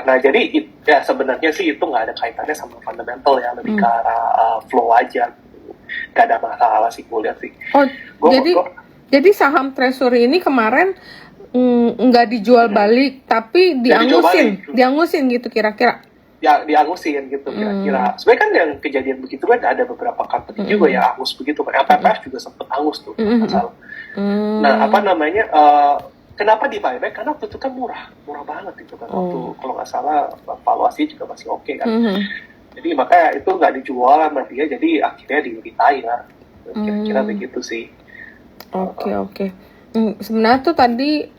Nah jadi ya sebenarnya sih itu nggak ada kaitannya sama fundamental ya, lebih ke arah flow aja. Gak ada masalah sih gue lihat sih. Oh, jadi saham Treasury ini kemarin nggak dijual balik, tapi diangusin gitu kira-kira. Ya diangusin gitu kira-kira. Sebenarnya kan yang kejadian begitu kan ada beberapa company juga ya angus begitu kan. LPPF juga sempet angus tuh, salah. Nah apa namanya? Kenapa di buyback? Karena waktu itu kan murah banget itu kan. Waktu kalau nggak salah valuasi juga masih oke kan. Jadi makanya itu nggak dijual sama dia, jadi akhirnya di-retire. Kira-kira begitu sih. Oke. Sebenarnya tuh tadi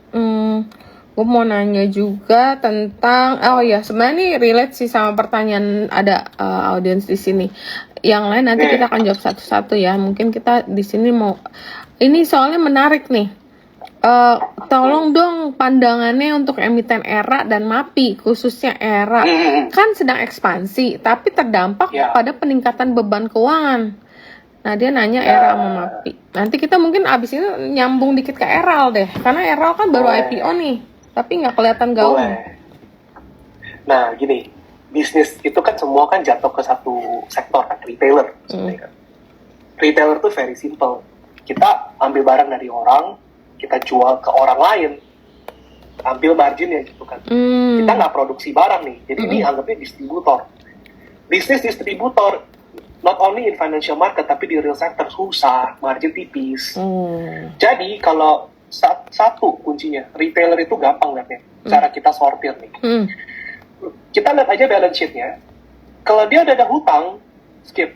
gue mau nanya juga tentang, sebenarnya ini relate sih sama pertanyaan ada audiens di sini. Yang lain nanti kita akan jawab satu-satu ya. Mungkin kita di sini ini soalnya menarik nih. Tolong dong pandangannya untuk emiten ERA dan MAPI, khususnya ERA kan sedang ekspansi tapi terdampak pada peningkatan beban keuangan. Nah dia nanya ERA sama MAPI. Nanti kita mungkin abis ini nyambung dikit ke ERAL deh, karena ERAL kan baru IPO nih tapi nggak kelihatan gaung. Nah gini, bisnis itu kan semua kan jatuh ke satu sektor kan, retailer sebenarnya kan. Retailer tuh very simple, kita ambil barang dari orang, kita jual ke orang lain, ambil marginnya gitu kan. Kita nggak produksi barang nih, jadi ini anggapnya distributor. Bisnis distributor, not only in financial market, tapi di real sector susah, margin tipis. Jadi kalau satu kuncinya, retailer itu gampang lihatnya, cara kita sortir nih. Kita lihat aja balance sheet-nya, kalau dia ada hutang, skip.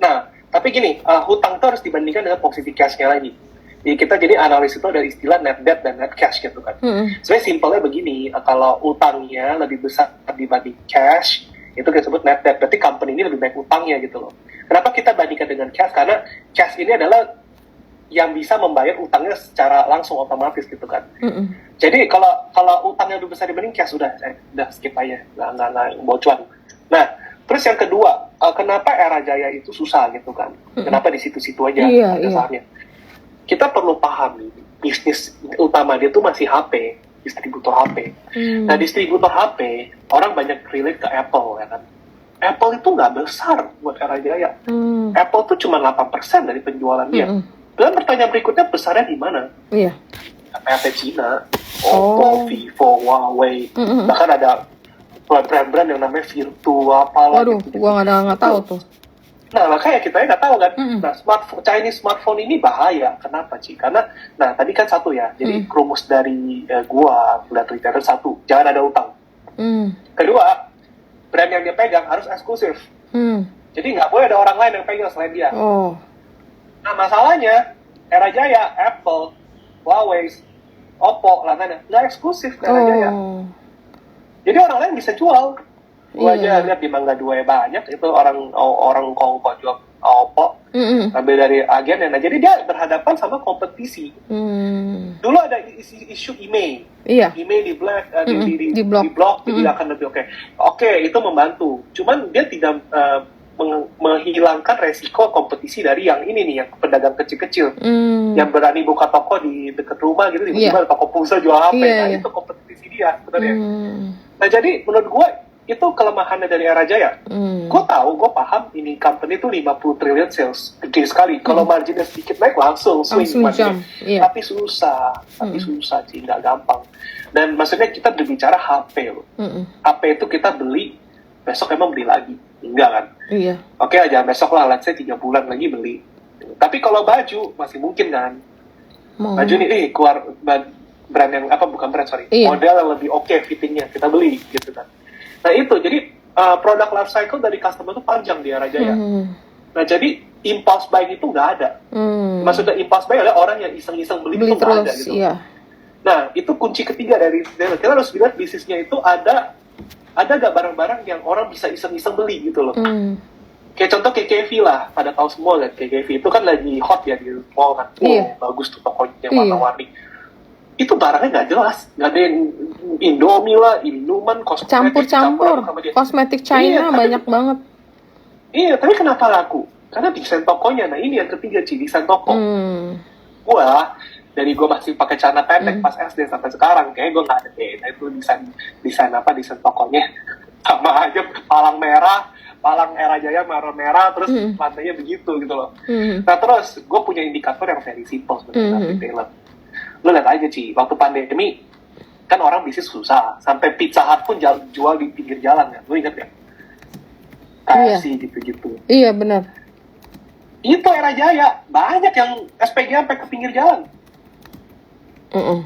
Nah, tapi gini, hutang itu harus dibandingkan dengan posisi cash-nya lagi. Jadi kita analis itu ada istilah net debt dan net cash gitu kan. Sebenarnya simpelnya begini, kalau utangnya lebih besar dibanding cash, itu kita sebut net debt. Berarti company ini lebih baik utangnya gitu loh. Kenapa kita bandingkan dengan cash? Karena cash ini adalah yang bisa membayar utangnya secara langsung otomatis gitu kan. Jadi kalau utangnya lebih besar dibanding cash, udah skip aja, nggak bocuan. Nah, terus yang kedua, kenapa Era Jaya itu susah gitu kan? Kenapa di situ-situ aja dasarnya? Kita perlu pahami bisnis utama dia tuh masih HP, distributor HP. Nah distributor HP orang banyak relate ke Apple ya kan. Apple itu nggak besar buat Era Jaya. Apple tuh cuma 8% dari penjualan dia. Dan pertanyaan berikutnya, besarnya di mana? HP Cina, Oppo, Vivo, Huawei, bahkan ada brand-brand yang namanya Virtua, apalah. Waduh, gua nggak tahu tuh. Nah makanya kita nggak tahu kan. Nah Chinese smartphone ini bahaya. Kenapa sih? Karena tadi kan satu ya. Jadi rumus dari gua lihat retailer satu, jangan ada utang. Kedua, brand yang dia pegang harus eksklusif. Jadi nggak boleh ada orang lain yang pegang selain dia. Nah masalahnya Era Jaya, Apple, Huawei, Oppo, langganan nggak eksklusif Era Jaya. Jadi orang lain bisa jual. Gua aja lihat di Mangga 2 banyak itu orang Kongko jual Oppo, ambil dari agen. Nah jadi dia berhadapan sama kompetisi. Dulu ada isu email, email di black, di blok, jadi akan lebih oke, itu membantu. Cuman dia tidak menghilangkan resiko kompetisi dari yang ini nih, yang pedagang kecil-kecil, yang berani buka toko di dekat rumah gitu, tiba-tiba toko pulsa jual HP. Nah itu kompetisi dia sebenarnya. Nah jadi menurut gue itu kelemahannya dari Era Jaya. Gue paham ini company itu 50 triliun sales, gede sekali. Kalau marginnya sedikit naik langsung swing marginnya. Tapi susah sih, nggak gampang. Dan maksudnya kita berbicara HP loh. HP itu kita beli, besok emang beli lagi, enggak kan? Oke aja besok lah, let's say 3 bulan lagi beli. Tapi kalau baju masih mungkin kan? Baju nih keluar brand yang model yang lebih oke fittingnya, kita beli gitu kan. Nah itu, jadi produk life cycle dari customer itu panjang di Era Jaya. Nah jadi impulse buying itu nggak ada. Maksudnya impulse buying adalah orang yang iseng-iseng beli itu nggak ada gitu. Nah itu kunci ketiga dari retailer. Kita harus lihat bisnisnya itu ada nggak barang-barang yang orang bisa iseng-iseng beli gitu loh. Kayak contoh KKV lah, pada tahu semua kan KKV itu kan lagi hot ya di mall kan. Bagus tuh tokonya, warna-warni. Itu barangnya nggak jelas, nggak ada yang Indomie lah, Indoman, kosmetik campur kosmetik China banyak banget. Iya, tapi kenapa laku? Karena desain tokonya. Nah ini yang ketiga, desain toko. dari gue masih pakai celana pendek pas SD sampai sekarang, kayaknya gue nggak ada deh. Nah, itu desain tokonya sama aja, palang era jaya merah, terus lantainya begitu gitu loh. Nah terus gue punya indikator yang very simple sebenarnya retailer. Lo lihat aja Ci, waktu pandemi kan orang bisnis susah, sampai Pizza Hut pun jual di pinggir jalan kan, lo inget ya? KFC gitu-gitu. Iya benar. Itu era jaya, banyak yang SPG sampai ke pinggir jalan.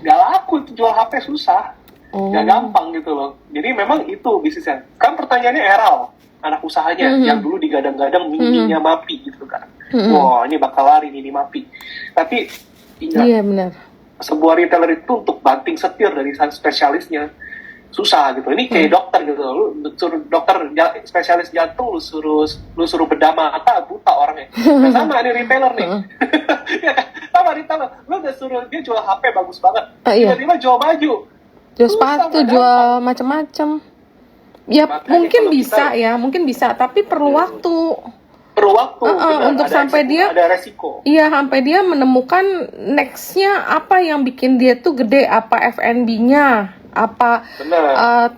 Gak laku, itu jual HP susah. Gak gampang gitu loh. Jadi memang itu bisnisnya. Kan pertanyaannya Eral, anak usahanya, yang dulu digadang-gadang mininya Mapi gitu kan. Wah, ini bakal lari ini Mapi. Tapi ingat, iya benar. sebuah retailer itu untuk banting setir dari spesialisnya susah gitu. Ini kayak dokter gitu. Lu suruh dokter spesialis jantung, lu suruh bedah mata, buta orangnya. Nah, sama ini retailer nih. Ya kan? Sama retailer. Lu udah suruh dia jual HP bagus banget. Tiba-tiba jual baju. Jual sepatu, jual macam-macam. Ya makanya mungkin bisa, tapi perlu waktu. Untuk sampai dia ada resiko. Iya, sampai dia menemukan nextnya apa yang bikin dia tuh gede, apa F&B-nya, apa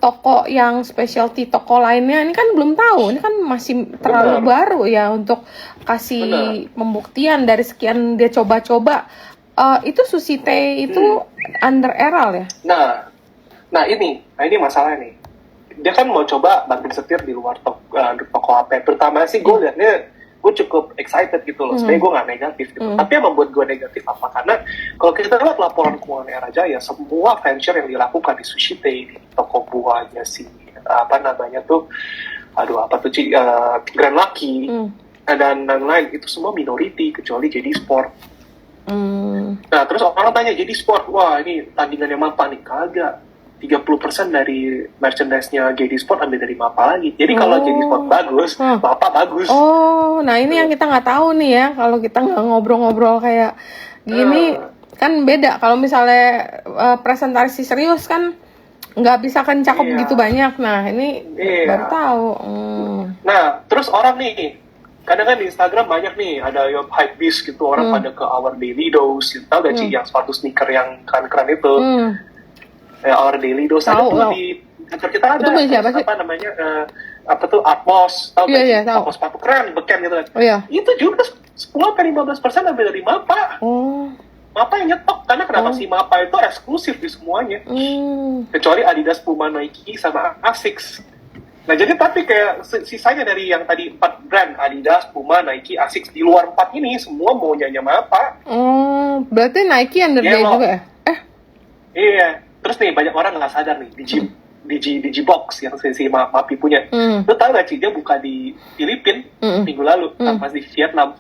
toko yang specialty toko lainnya. Ini kan belum tahu, ini kan masih terlalu baru ya untuk kasih pembuktian dari sekian dia coba-coba. Itu Sushi Tei itu under Eral ya? Nah ini masalah nih. Dia kan mau coba banting setir di luar toko HP. Pertama sih gue liatnya, gue cukup excited gitu loh. Sebenarnya gue nggak negatif gitu. Tapi yang membuat gue negatif apa? Karena kalau kita lihat laporan keuangan Era Jaya, semua venture yang dilakukan di Sushi Tei, di toko buahnya Grand Lucky, dan lain-lain, itu semua minority kecuali JD Sport. Nah terus orang tanya JD Sport, wah ini tandingannya Mapa nih. Kagak. 30% dari merchandise-nya JD Sport ambil dari Mapa lagi. Jadi kalau JD Sport bagus, Mapa bagus. Oh, nah ini yang kita nggak tahu nih ya. Kalau kita nggak ngobrol-ngobrol kayak gini, kan beda. Kalau misalnya presentasi serius kan nggak bisa kan cakep begitu banyak. Nah ini baru tahu. Nah, terus orang nih, kadang kan di Instagram banyak nih, ada yang hypebeast gitu, orang pada ke Our Daily Dose. Tahu gak sih yang sepatu sneaker yang keren-keren itu? Our Daily Dose ada tuh di kantor kita ada. Itu siapa sih? Apa namanya? Atmos, tahu gak sih? Atmos sepatu keren, beken gitu kan. Itu juga 10-15% ambil dari Mapa. Mapa yang nyetok, karena kenapa si Mapa itu eksklusif di semuanya. Kecuali Adidas, Puma, Nike, sama Asics. Nah jadi tapi kayak sisanya dari yang tadi 4 brand, Adidas, Puma, Nike, Asics, di luar 4 ini semua mau nyanyi Mapa. Berarti Nike under dia juga ya? Iya. Terus nih banyak orang nggak sadar nih, Digibox yang si Mapi punya. Lo tau gak sih, dia buka di Filipina minggu lalu, pas di Vietnam.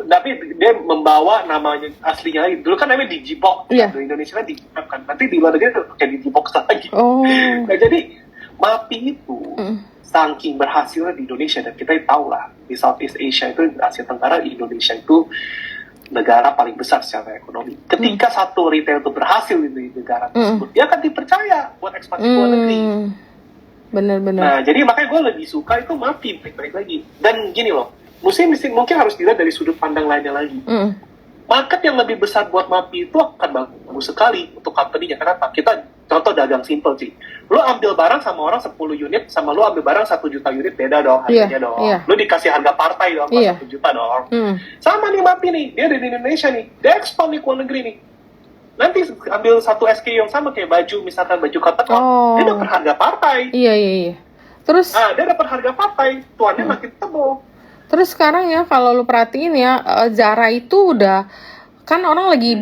Tapi dia membawa namanya aslinya lagi. Dulu kan namanya Digibox, di Indonesia kan Digibox kan. Nanti di luar negeri tuh kayak Digibox lagi. Nah jadi Mapi itu saking berhasilnya di Indonesia, dan kita tahu lah di Southeast Asia itu, Asia Tenggara, Indonesia itu negara paling besar secara ekonomi. Ketika satu retail itu berhasil di negara tersebut, dia akan dipercaya buat ekspansi ke luar negeri. Benar-benar. Nah, jadi makanya gue lebih suka itu Mapi, baik-baik lagi. Dan gini loh, mungkin harus dilihat dari sudut pandang lainnya lagi. Market yang lebih besar buat Mapi itu akan bagus sekali untuk company-nya. Kenapa? Kita contoh dagang simple sih. Lu ambil barang sama orang 10 unit, sama lu ambil barang 1 juta unit, beda dong harganya dong. Lu dikasih harga partai dong, 1 juta dong. Sama nih Mapi nih, dia ada di Indonesia nih, dia ekspor nih ke luar negeri nih. Nanti ambil satu SKU yang sama kayak baju, misalkan baju Cotton, dia dapat harga partai. Iya. Terus dia dapat harga partai, tuannya makin tebal. Terus sekarang ya kalau lu perhatiin ya, Zara itu udah, kan orang lagi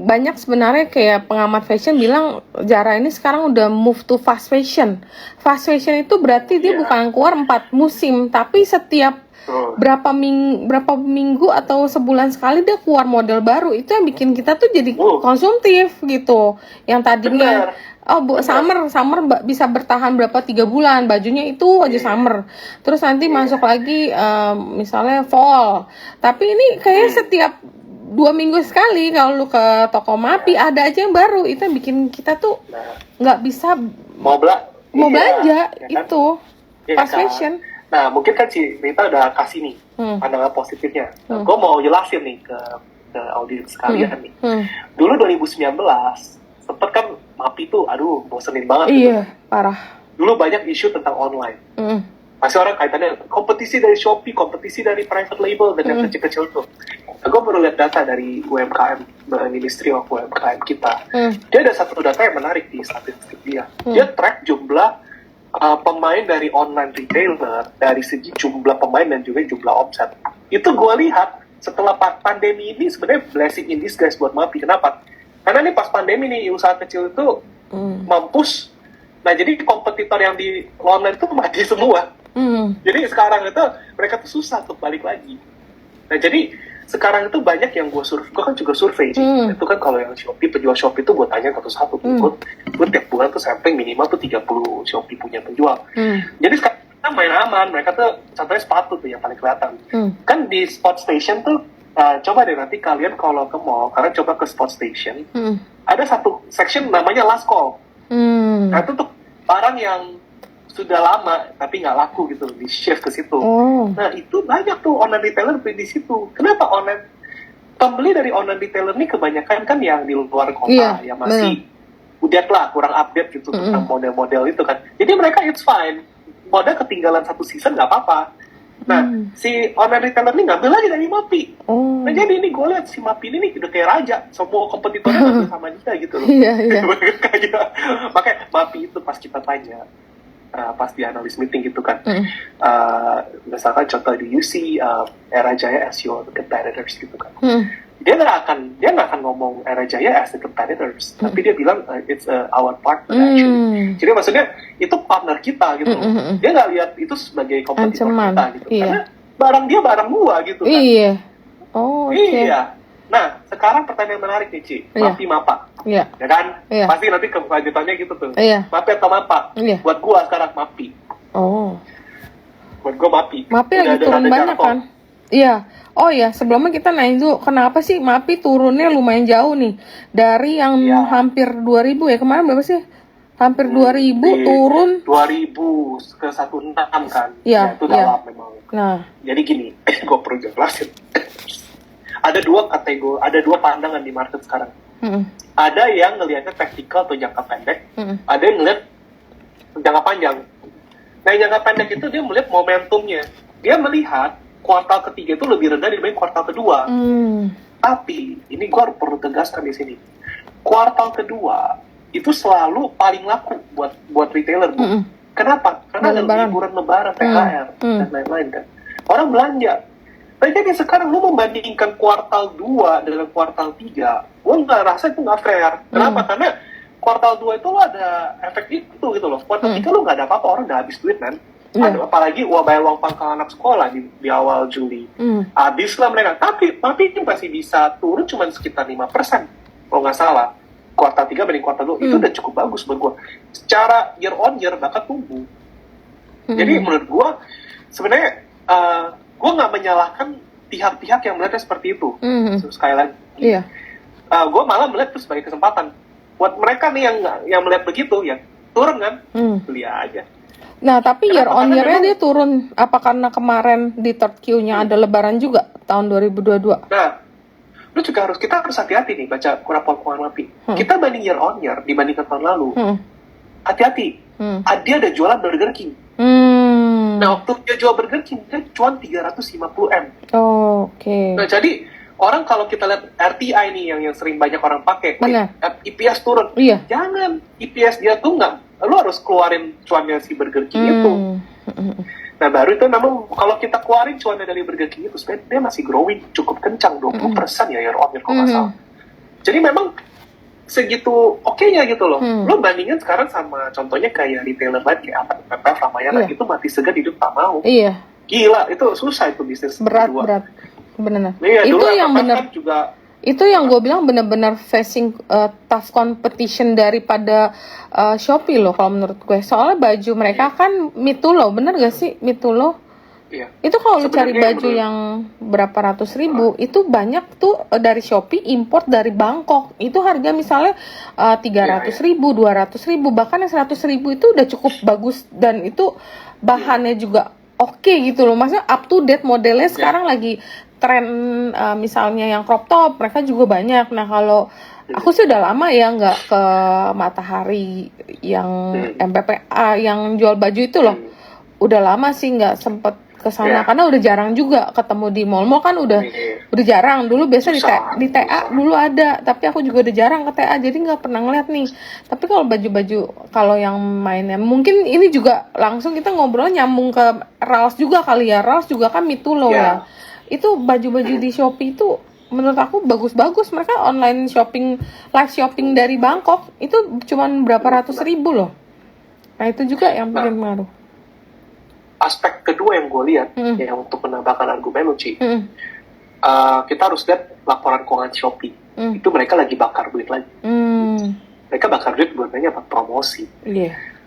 banyak sebenarnya kayak pengamat fashion bilang Zara ini sekarang udah move to fast fashion. Fast fashion itu berarti dia bukan keluar 4 musim, tapi setiap berapa minggu atau sebulan sekali dia keluar model baru. Itu yang bikin kita tuh jadi konsumtif gitu. Yang tadinya summer bisa bertahan berapa 3 bulan, bajunya itu aja summer. Terus nanti masuk lagi misalnya fall. Tapi ini kayak setiap 2 minggu sekali kalau lu ke toko Mapi ada aja yang baru. Itu yang bikin kita tuh nggak bisa mau belanja itu fast fashion. Nah mungkin kan si Rita udah kasih nih pandangan positifnya. Gue mau jelasin nih ke ke audiens sekalian nih. Dulu 2019 sempet kan MAPI tuh, aduh bosenin banget. Iya, parah. Dulu banyak isu tentang online. Masih orang kaitannya kompetisi dari Shopee, kompetisi dari private label dan yang kecil-kecil tuh. Nah, gue baru lihat data dari UMKM, Ministry of UMKM kita. Dia ada satu data yang menarik di statistik dia. Dia track jumlah pemain dari online retailer dari segi jumlah pemain dan juga jumlah omset. Itu gue lihat setelah pandemi ini sebenarnya blessing in disguise buat MAPI. Kenapa? Karena nih pas pandemi nih usaha kecil itu mampus. Nah jadi kompetitor yang di online itu mati semua. Jadi sekarang itu mereka tuh susah untuk balik lagi. Nah jadi sekarang itu banyak yang gue kan juga survei sih. Itu kan kalau yang Shopee, penjual Shopee itu gue tanya satu-satu. Gue tiap bulan tuh sampling minimal tuh 30 Shopee punya penjual. Jadi sekarang kita main aman. Mereka tuh contohnya sepatu tuh yang paling kelihatan. Kan di Spot Station tuh coba deh nanti kalian kalau ke mall, kalian coba ke Spot Station. Ada satu section namanya Last Call. Nah itu tuh barang yang sudah lama tapi nggak laku gitu, di shift ke situ. Nah itu banyak tuh online retailer beli di situ. Kenapa online pembeli dari online retailer ini kebanyakan kan yang di luar kota, yang masih udah lah kurang update gitu tentang model-model itu kan. Jadi mereka it's fine, model ketinggalan satu season nggak apa-apa. Nah si online retailer ini ngambil lagi dari MAPI. Nah jadi ini gue lihat si MAPI ini udah kayak raja, semua kompetitornya ngambil sama dia gitu loh. Makanya MAPI itu pas kita tanya, pas di analis meeting gitu kan, misalkan contoh di UC, Era Jaya as your competitors gitu kan, dia nggak akan ngomong Era Jaya as the competitors, tapi dia bilang it's our partner actually. Jadi maksudnya itu partner kita gitu, dia nggak lihat itu sebagai kompetitor kita gitu, karena barang dia barang gua gitu kan. Iya. Nah, sekarang pertanyaan menarik nih, Ci. MAPI MAPA. Ya kan? Pasti nanti kelanjutannya gitu tuh. MAPI atau MAPA? Buat gua sekarang MAPI. Buat gua MAPI. MAPI lagi turun banyak kan? Iya. Oh ya, sebelumnya kita nanya dulu, kenapa sih MAPI turunnya lumayan jauh nih? Dari yang hampir 2.000 ya, kemarin berapa sih? Hampir 2.000 turun. 2.000 ke 16 kan? Iya. Itu dalam memang. Nah. Jadi gini, gua perlu jelasin. Ada dua kategori, ada dua pandangan di market sekarang. Ada yang ngelihatnya tactical atau jangka pendek, ada yang ngelihat jangka panjang. Nah, yang jangka pendek itu dia melihat momentumnya. Dia melihat kuartal ketiga itu lebih rendah dibanding kuartal kedua. Tapi ini gue perlu tegaskan di sini. Kuartal kedua itu selalu paling laku buat retailer, Bu. Kenapa? Karena ada liburan lebaran, THR dan lain-lain kan. Orang belanja. Nah, jadi sekarang lu membandingkan kuartal 2 dengan kuartal 3, gue nggak rasa itu nggak fair. Kenapa? Karena kuartal 2 itu lo ada efek itu gitu loh. Kuartal 3 lu nggak ada apa-apa, orang udah habis duit kan. Apalagi bayar uang pangkal anak sekolah di awal Juli. Habis lah mereka. Tapi ini masih bisa turun cuma sekitar 5%. Kalau nggak salah. Kuartal 3 banding kuartal 2, itu udah cukup bagus buat gue. Secara year on year bakal tumbuh. Jadi menurut gue, sebenarnya gue nggak menyalahkan pihak-pihak yang melihatnya seperti itu. Sekali lagi, gue malah melihat itu sebagai kesempatan buat mereka nih yang melihat begitu ya turun kan, beli aja. Nah tapi year on year-nya dia turun apa karena kemarin di third Q-nya ada lebaran juga tahun 2022? Nah, kita harus hati-hati nih baca rapor keuangan MAPI. Kita banding year on year dibandingkan tahun lalu. Hati-hati. Dia ada jualan Burger King. Nah, waktu dia jual Burger King, dia cuan 350M. Oke. Nah, jadi orang kalau kita lihat RTI nih yang sering banyak orang pakai, EPS turun. Jangan, EPS dia tuh nggak, lu harus keluarin cuannya si Burger King itu. Nah, baru itu memang kalau kita keluarin cuannya dari Burger King itu, sebenarnya dia masih growing cukup kencang, 20% ya year on year kalau nggak salah. Jadi memang segitu oke-nya gitu loh. Lo bandingin sekarang sama contohnya kayak retailer lain kayak apa, PPF, Ramayana, itu mati segan hidup tak mau. Gila, itu susah itu bisnis. Berat, benar. Itu yang benar. Kan juga itu yang gue bilang benar-benar facing tough competition daripada Shopee loh kalau menurut gue. Soalnya baju mereka kan Mitulo, bener gak sih Mitulo? Itu kalau lu cari baju yang berapa ratus ribu, itu banyak tuh dari Shopee import dari Bangkok. Itu harga misalnya 300 ribu, 200 ribu, bahkan yang 100 ribu itu udah cukup bagus dan itu bahannya juga oke gitu loh. Maksudnya up to date modelnya sekarang lagi tren misalnya yang crop top, mereka juga banyak. Nah kalau aku sih udah lama ya nggak ke Matahari yang MPPA yang jual baju itu loh. Udah lama sih nggak sempet ke sana karena udah jarang juga ketemu di mall-mall kan udah jarang. Dulu biasa di TA dulu ada, tapi aku juga udah jarang ke TA jadi nggak pernah ngeliat nih. Tapi kalau baju-baju kalau yang mainnya mungkin ini juga langsung kita ngobrol nyambung ke Rals juga kali ya. Rals juga kan Mitulo ya. Itu baju-baju di Shopee itu menurut aku bagus-bagus. Mereka online shopping, live shopping dari Bangkok itu cuman berapa ratus ribu loh. Nah itu juga yang bikin pengaruh. Aspek kedua yang gue lihat yang untuk menambahkan argumen Uci, kita harus lihat laporan keuangan Shopee. Itu mereka lagi bakar duit lagi. Mereka bakar duit buat apa? Promosi.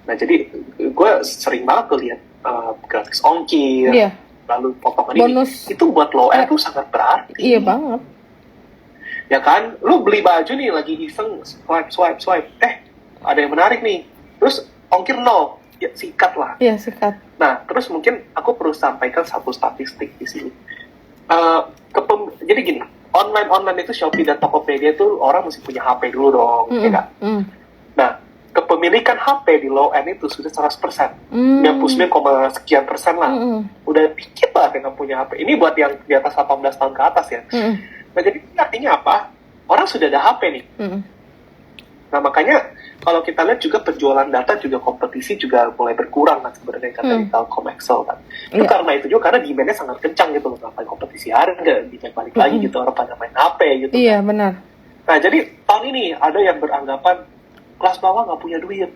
Nah jadi gue sering banget tuh lihat gratis ongkir, lalu potongan bonus. Ini itu buat low end tuh sangat berarti. Iya banget. Ya kan, lu beli baju nih lagi iseng swipe, ada yang menarik nih, terus ongkir 0. Ya, sikat lah. Iya, sikat. Nah, terus mungkin aku perlu sampaikan satu statistik di sini. Jadi gini, online itu Shopee dan Tokopedia itu orang mesti punya HP dulu dong, ya kan? Nah, kepemilikan HP di low end itu sudah 100%. 99, sekian persen lah. Udah dikit lah dengan punya HP. Ini buat yang di atas 18 tahun ke atas ya. Nah, jadi artinya apa? Orang sudah ada HP nih. Nah, makanya kalau kita lihat juga penjualan data juga kompetisi juga mulai berkurang kan sebenarnya kata di Telkom Excel kan. Itu karena itu juga karena demand-nya sangat kencang gitu loh. Ngapain kompetisi harga, dicek balik lagi gitu, orang pada main HP gitu. Iya, benar. Nah, jadi tahun ini ada yang beranggapan kelas bawah nggak punya duit.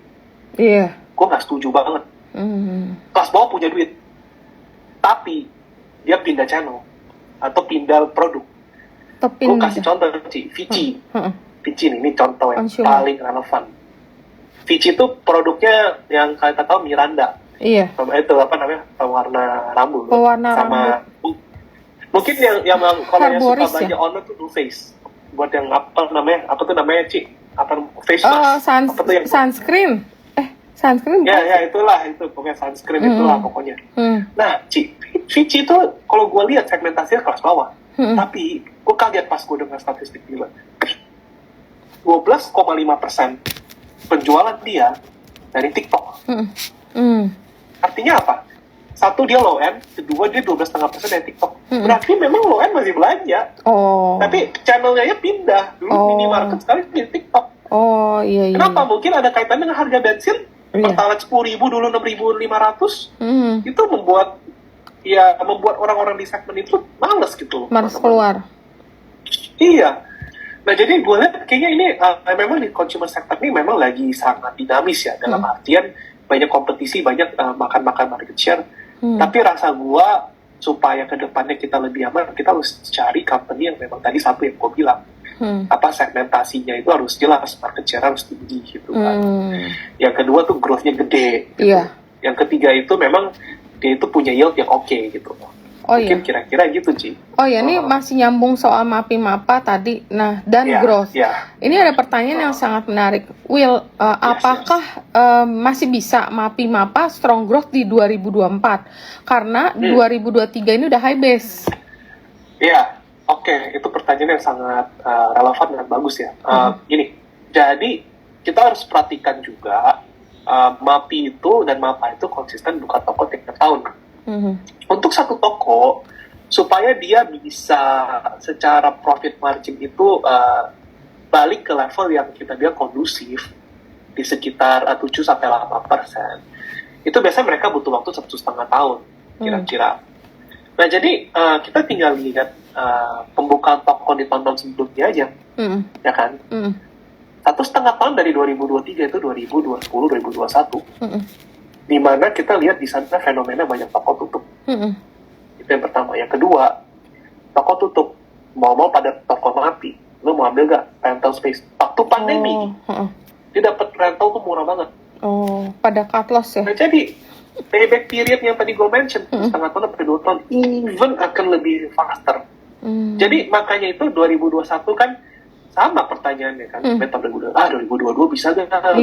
Iya. Gue nggak setuju banget. Kelas bawah punya duit. Tapi dia pindah channel atau pindah produk. Gue kasih contoh sih, Vici. Vici ini contoh yang paling relevan. Vici itu produknya yang kalian tahu Miranda. Iya. Sama itu apa namanya? Pewarna rambut. Pewarna sama rambut. Mungkin yang kalau yang suka Herboris, belanja online tuh Too Faced. Buat yang apa tuh namanya Ci? Apa face mask? Apa tuh yang sunscreen? Sunscreen? Ya itulah itu pokoknya sunscreen itulah pokoknya. Nah, Vici itu kalau gue lihat segmentasinya kelas bawah. Tapi gue kaget pas gue dengar statistik ini. 12,5% penjualan dia dari TikTok. Artinya apa? Satu, dia low end. Kedua, dia 12,5% dari TikTok. Berarti memang low end masih belanja. Tapi channelnya pindah. Dulu minimarket sekali di TikTok. Iya. Kenapa? Mungkin ada kaitan dengan harga bensin. Pertalite 10.000 dulu 6.500. Itu membuat orang-orang di segmen itu males gitu. Males keluar. Iya. Nah, jadi gue lihat kayaknya ini memang di consumer sector ini memang lagi sangat dinamis ya. Dalam artian banyak kompetisi, banyak makan-makan market share. Tapi rasa gue supaya kedepannya kita lebih aman, kita harus cari company yang memang tadi satu yang gue bilang. Segmentasinya itu harus jelas, market share harus tinggi gitu kan. Yang kedua tuh growth-nya gede. Gitu. Iya. Yang ketiga itu memang dia itu punya yield yang oke gitu. Mungkin kira-kira gitu, Ci. Ini masih nyambung soal MAPI MAPA tadi. Nah, dan growth. Ini ada pertanyaan yang sangat menarik. Will, apakah masih bisa MAPI MAPA strong growth di 2024? Karena 2023 ini udah high base. Iya, oke. Itu pertanyaan yang sangat relevan dan bagus ya. Gini, jadi kita harus perhatikan juga MAPI itu dan MAPA itu konsisten buka toko tiap tahun. Untuk satu toko, supaya dia bisa secara profit margin itu balik ke level yang kita bilang kondusif di sekitar 7-8%. Itu biasanya mereka butuh waktu 1,5 tahun kira-kira. Nah, jadi kita tinggal lihat pembukaan toko di tahun-tahun sebelumnya aja, ya kan? 1,5 tahun dari 2023 itu 2020-2021. Di mana kita lihat di sana fenomena banyak toko tutup. Itu yang pertama. Yang kedua, toko tutup. Mau pada toko mati, lo mau ambil gak rental space? Waktu pandemi, dia dapat rental tuh murah banget. Pada cut loss ya? Nah, jadi payback period yang tadi gue mention, 1,5 tahun sampai 2 tahun, even akan lebih faster. Jadi makanya itu 2021 kan sama pertanyaannya kan. 2022 bisa gak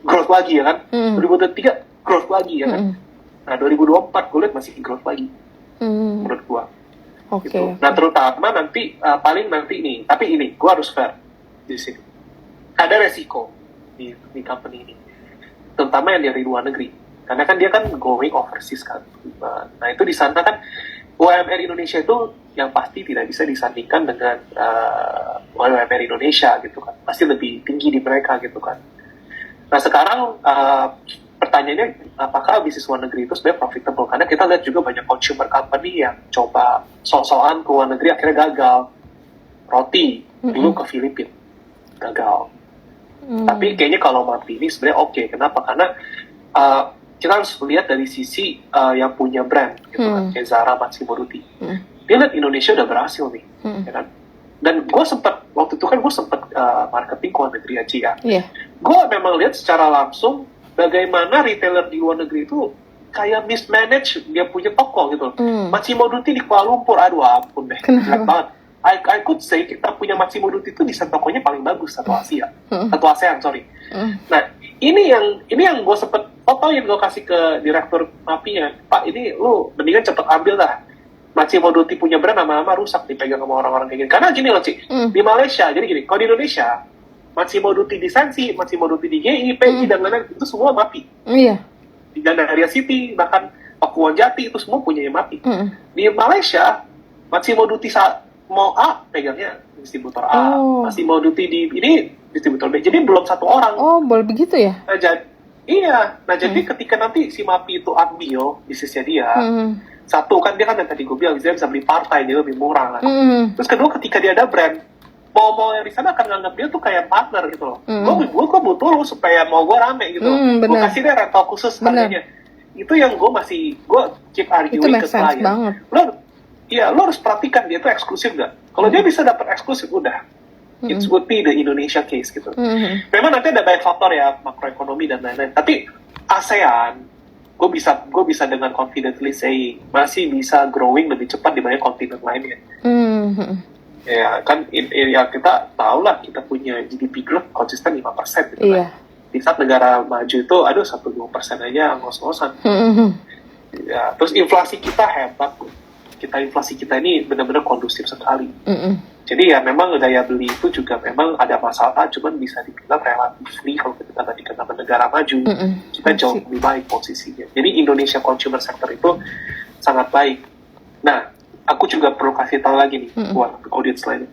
growth lagi ya kan? 2023 growth lagi ya kan. Nah, 2024 gue lihat masih growth lagi menurut gue. Oke. Gitu. Nah terutama nanti paling nanti ini, tapi ini gue harus fair di sini. Ada resiko di company ini, terutama yang dari luar negeri, karena kan dia kan going overseas kan. Nah itu di sana kan UMR Indonesia itu yang pasti tidak bisa disandingkan dengan UMR Indonesia gitu kan, pasti lebih tinggi di mereka gitu kan. Nah sekarang pertanyaannya, apakah bisnis luar negeri itu sebenarnya profitable? Karena kita lihat juga banyak consumer company yang coba sok-sokan ke luar negeri akhirnya gagal. Roti dulu ke Filipina gagal. Tapi kayaknya kalau Mapi ini sebenarnya oke. Kenapa? Karena kita harus lihat dari sisi yang punya brand gitu kan, kayak Zara, Massimo Dutti. Dia lihat Indonesia udah berhasil nih, ya kan? Dan gue sempat waktu itu kan gue sempat marketing ke luar negeri aja ya. Yeah. Gue memang lihat secara langsung bagaimana retailer di luar negeri itu kayak mismanage dia punya toko gitu. Massimo Dutti di Kuala Lumpur, aduh ampun deh, jelek banget. I could say kita punya Massimo Dutti itu desain tokonya paling bagus satu Asia, satu ASEAN, sorry. Nah ini yang gue sempet fotoin, gue kasih ke direktur Mapinya, Pak ini lu mendingan cepet ambil dah. Massimo Dutti punya brand lama-lama rusak dipegang sama orang-orang kayak gini. Karena gini loh Ci, di Malaysia, jadi gini, kalau di Indonesia Massimo Dutti di Sensi, Massimo Dutti di GI, PI, dan lain-lain, itu semua Mapi. Iya. Di Gandaria City, bahkan Pakuwon Jati, itu semua punya Mapi. Di Malaysia, Massimo Dutti mau A, pegangnya distributor A. Massimo Dutti di ini, distributor B. Jadi belum satu orang. Oh, boleh begitu ya? Nah, jadi ketika nanti si Mapi itu ambil bisnisnya dia, satu kan dia kan yang tadi gue bilang, dia bisa beli partai, dia lebih murah kan. Terus kedua, ketika dia ada brand, mau yang di sana akan nganggap dia tuh kayak partner gitu loh. Gue butuh lo supaya mau gue rame gitu. Gue kasih dia rental khusus harganya. Itu yang gue keep arguing ke klien. Lo harus perhatikan dia tuh eksklusif gak. Kalau dia bisa dapat eksklusif, udah. It would be the Indonesia case gitu. Memang nanti ada banyak faktor ya, makroekonomi dan lain-lain. Tapi ASEAN, gue bisa dengan confidently say masih bisa growing lebih cepat dibanding kontinen lainnya. Ya kan, ya kita tahu lah, kita punya GDP growth konsisten 5% gitu kan. Di saat negara maju itu, 1-2% aja ngos-ngosan. Ya, terus inflasi kita hebat. Inflasi kita ini benar-benar kondusif sekali. Jadi ya memang daya beli itu juga memang ada masalah, cuman bisa dibilang relatively kalau kita bandingkan sama negara maju, kita jauh lebih baik posisinya. Jadi Indonesia consumer sector itu sangat baik. Nah, aku juga perlu kasih tahu lagi nih buat audience lain.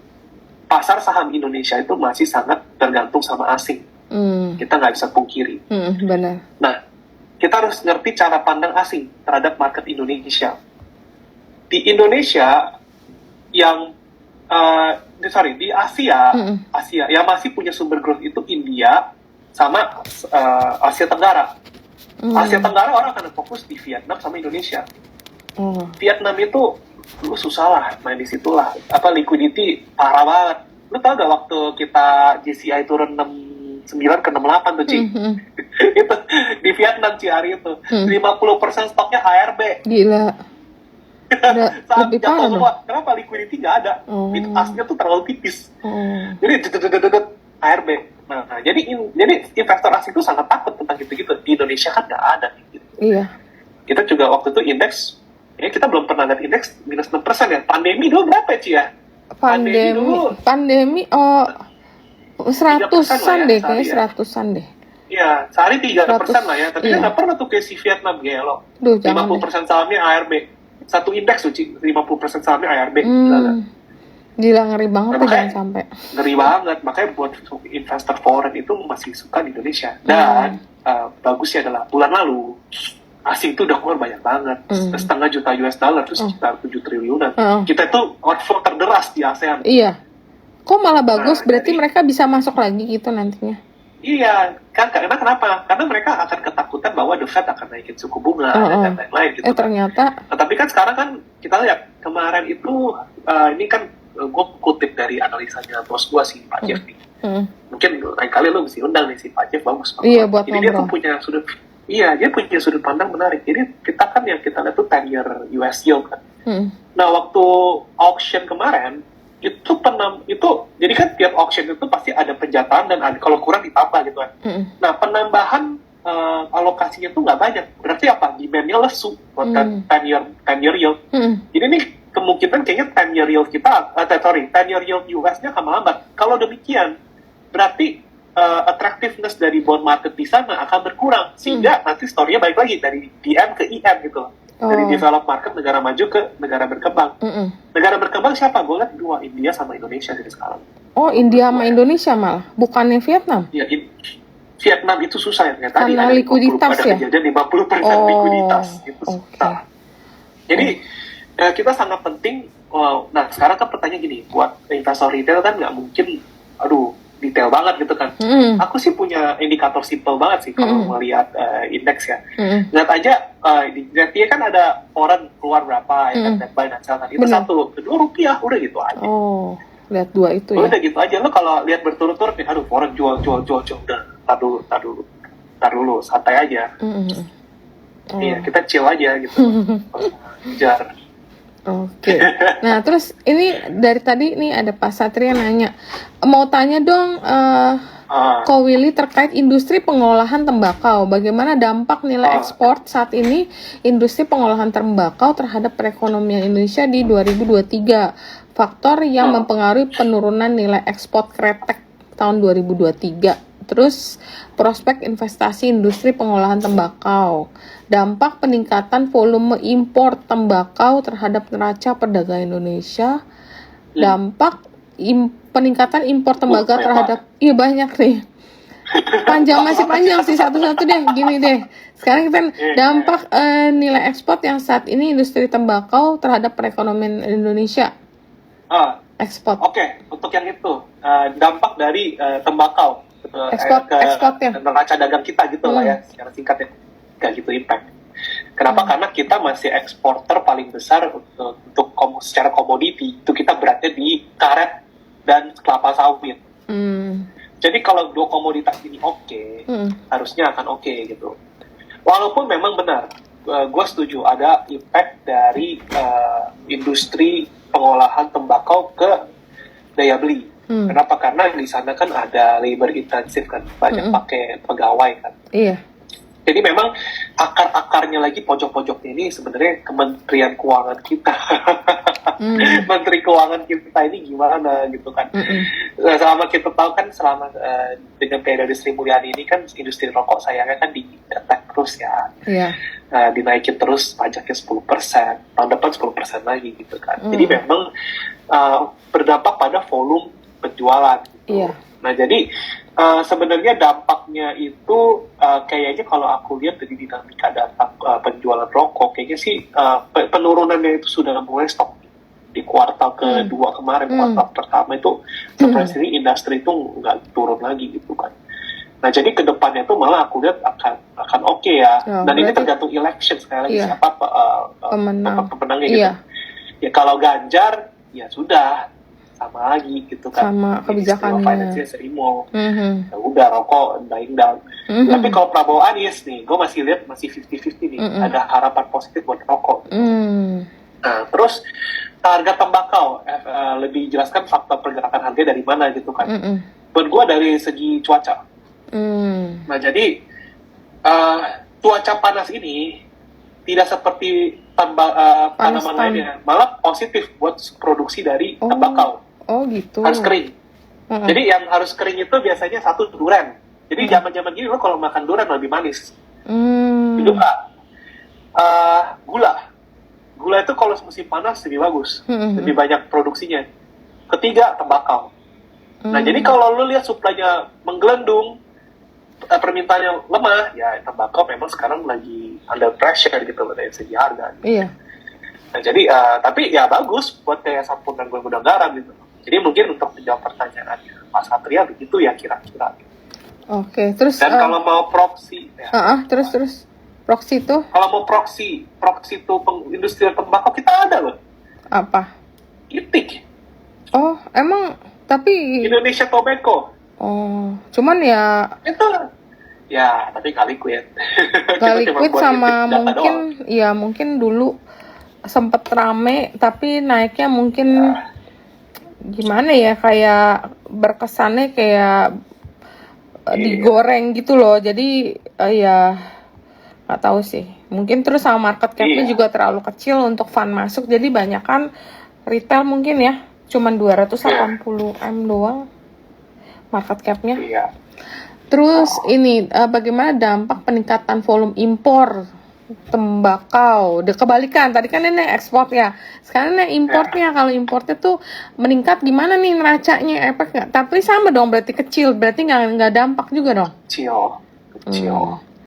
Pasar saham Indonesia itu masih sangat tergantung sama asing. Kita nggak bisa pungkiri. Benar. Nah, kita harus ngerti cara pandang asing terhadap market Indonesia. Di Indonesia yang di Asia yang masih punya sumber growth itu India sama Asia Tenggara. Asia Tenggara orang akan fokus di Vietnam sama Indonesia. Vietnam itu lu susah lah main di situ lah, liquidity parah banget. Lu tau gak waktu kita JCI turun 69 ke 68 tuh Ci? Itu di Vietnam Ci hari itu 50% stoknya ARB. Gila. Saat jatuh semua, kenapa liquidity nggak ada? Bid asknya tuh terlalu tipis. Jadi ARB. Nah, jadi investor asing itu sangat takut tentang gitu-gitu. Di Indonesia kan nggak ada gitu. Iya. Kita juga waktu itu indeks, kita belum pernah lihat indeks minus 6% ya. Pandemi dulu berapa Ci ya? Pandemi 100-an deh, kayaknya 100-an deh. Iya, sehari 3% lah ya. Tapi kan nggak pernah tuh kayak si Vietnam gelo. 50% sahamnya ARB. Satu indeks tuh, 50% sahamnya ARB. Gila, ngeri banget tuh jangan sampai. Ngeri banget, makanya buat investor foreign itu masih suka di Indonesia. Dan bagusnya adalah bulan lalu asing tuh udah keluar banyak banget, $1,5 juta terus sekitar 7 triliunan. Kita tuh outflow terderas di ASEAN. Iya. Kok malah bagus, berarti mereka bisa masuk lagi gitu nantinya. Iya, kan karena kenapa? Karena mereka akan ketakutan bahwa The Fed akan naikin suku bunga dan lain-lain gitu. Ternyata. Tapi kan sekarang kan kita lihat kemarin itu ini kan gue kutip dari analisanya bos gue si Pak Jeff nih. Mungkin lain kali lo mesti undang nih si Pak Jeff, bagus banget. Iya, buat jadi ngobrol. dia punya sudut pandang menarik. Jadi kita kan yang kita lihat tuh 10-year US yield kan. Nah waktu auction kemarin itu jadi kan tiap auction itu pasti ada penjataan dan kalau kurang ditambah gitu kan. Nah penambahan alokasinya tuh nggak banyak, berarti apa? Demand-nya lesu buat 10-year yield. Jadi nih kemungkinan kayaknya 10-year yield kita, 10-year yield US-nya akan melambat. Kalau demikian, berarti attractiveness dari bond market di sana akan berkurang, sehingga nanti story-nya balik lagi dari DM ke IM gitu loh. Dari developed market, negara maju ke negara berkembang. Negara berkembang siapa? Gue lihat dua, India sama Indonesia dari sekarang. Oh, India sama Indonesia malah, bukannya Vietnam? Ya, Vietnam itu susah ya, tadi karena ada likuiditas 50, ya? Ada kejadian 50% likuiditas, itu susah. Jadi kita sangat penting. Nah sekarang kan pertanyaan gini, buat investor retail kan nggak mungkin, detail banget gitu kan. Aku sih punya indikator simple banget sih kalau melihat indeks ya. Lihat aja, dia kan ada orang keluar berapa, ya kan, net buy dan sell, itu satu, kedua rupiah, udah gitu aja. Lihat dua itu ya. Udah gitu aja. Lo kalau lihat berturut-turut nih, foreign jual, udah, tar dulu, santai aja. Iya, kita chill aja gitu. Jar. Oke. Nah, terus ini dari tadi nih ada Pak Satria nanya, mau tanya dong, Ko Willy terkait industri pengolahan tembakau. Bagaimana dampak nilai ekspor saat ini industri pengolahan tembakau terhadap perekonomian Indonesia di 2023? Faktor yang mempengaruhi penurunan nilai ekspor kretek tahun 2023. Terus prospek investasi industri pengolahan tembakau, dampak peningkatan volume impor tembakau terhadap neraca perdagangan Indonesia, dampak peningkatan impor tembakau terhadap, iya banyak nih, masih panjang sih, satu-satu deh, gini deh. Sekarang kita dampak nilai ekspor yang saat ini industri tembakau terhadap perekonomian Indonesia. Ekspor. Oke, untuk yang itu dampak dari tembakau. Ekspornya neraca dagang kita gitu lah ya, secara singkat ya, nggak gitu impact. Kenapa? Karena kita masih eksporter paling besar untuk secara komoditi, itu kita beratnya di karet dan kelapa sawit. Jadi kalau dua komoditas ini harusnya akan oke gitu. Walaupun memang benar, gue setuju ada impact dari industri pengolahan tembakau ke daya beli. Kenapa? Karena di sana kan ada labor intensif kan, banyak pakai pegawai kan. Iya. Jadi memang akar-akarnya lagi, pojok-pojoknya ini sebenarnya Kementerian Keuangan kita. Menteri Keuangan kita ini gimana gitu kan. Selama kita tahu kan, dengan periode Sri Mulyani ini kan industri rokok sayangnya kan di-attack terus ya. Iya. Dinaikin terus pajaknya 10%, tahun depan 10% lagi gitu kan. Jadi memang berdampak pada volume penjualan gitu. Iya. Nah jadi sebenarnya dampaknya itu kayaknya kalau aku lihat dari dinamika data penjualan rokok, kayaknya sih penurunannya itu sudah mulai stop di kuartal kedua kemarin. Kuartal pertama itu surprisingly industri itu nggak turun lagi gitu kan. Nah jadi kedepannya itu malah aku lihat akan oke ya. Dan ini tergantung election sekali lagi, siapa pemenangnya gitu. Ya kalau Ganjar ya sudah sama lagi gitu kan, sama kebijakannya, finance serimo, ya udah rokok dying down. Tapi kalau Prabowo Anies nih, gue masih lihat masih 50-50 nih, ada harapan positif buat rokok. Nah terus harga tembakau, lebih jelaskan faktor pergerakan harga dari mana gitu kan. Buat gue dari segi cuaca. Nah jadi cuaca panas ini tidak seperti tanaman lainnya, malah positif buat produksi dari tembakau. Oh gitu. Harus kering. Jadi yang harus kering itu biasanya satu durian. Jadi zaman-zaman gini lo kalau makan durian lebih manis. Kedua, gula itu kalau musim panas lebih bagus, lebih banyak produksinya. Ketiga, tembakau. Nah jadi kalau lo lihat suplainya menggelendung, permintaannya lemah, ya tembakau memang sekarang lagi under pressure gitu loh dari segi harga. Iya. Nah jadi tapi ya bagus buat kayak sabun dan gudang garam gitu. Jadi mungkin untuk menjawab pertanyaannya Mas Satria begitu ya kira-kira. Oke, terus dan kalau mau proxy ya. Terus proxy itu? Kalau mau proxy itu industri tembakau kita ada loh. Apa? Itik. Oh, emang tapi Indonesia Tobacco. Oh, cuman ya itu ya tapi Kaliquid. Kaliquid sama mungkin ya mungkin dulu sempet rame tapi naiknya mungkin gimana ya, kayak berkesannya kayak digoreng gitu loh, jadi ya nggak tahu sih. Mungkin terus sama market cap-nya Iya. juga terlalu kecil untuk fund masuk, jadi banyak kan retail mungkin ya, cuman 280 M doang market cap-nya. Iya. Terus ini bagaimana dampak peningkatan volume impor tembakau? Udah kebalikan, tadi kan ini ekspor ya, sekarang ini importnya. Kalau importnya tuh meningkat gimana nih neracanya, efek nggak? Tapi sama dong, berarti kecil, berarti nggak dampak juga dong. Kecil.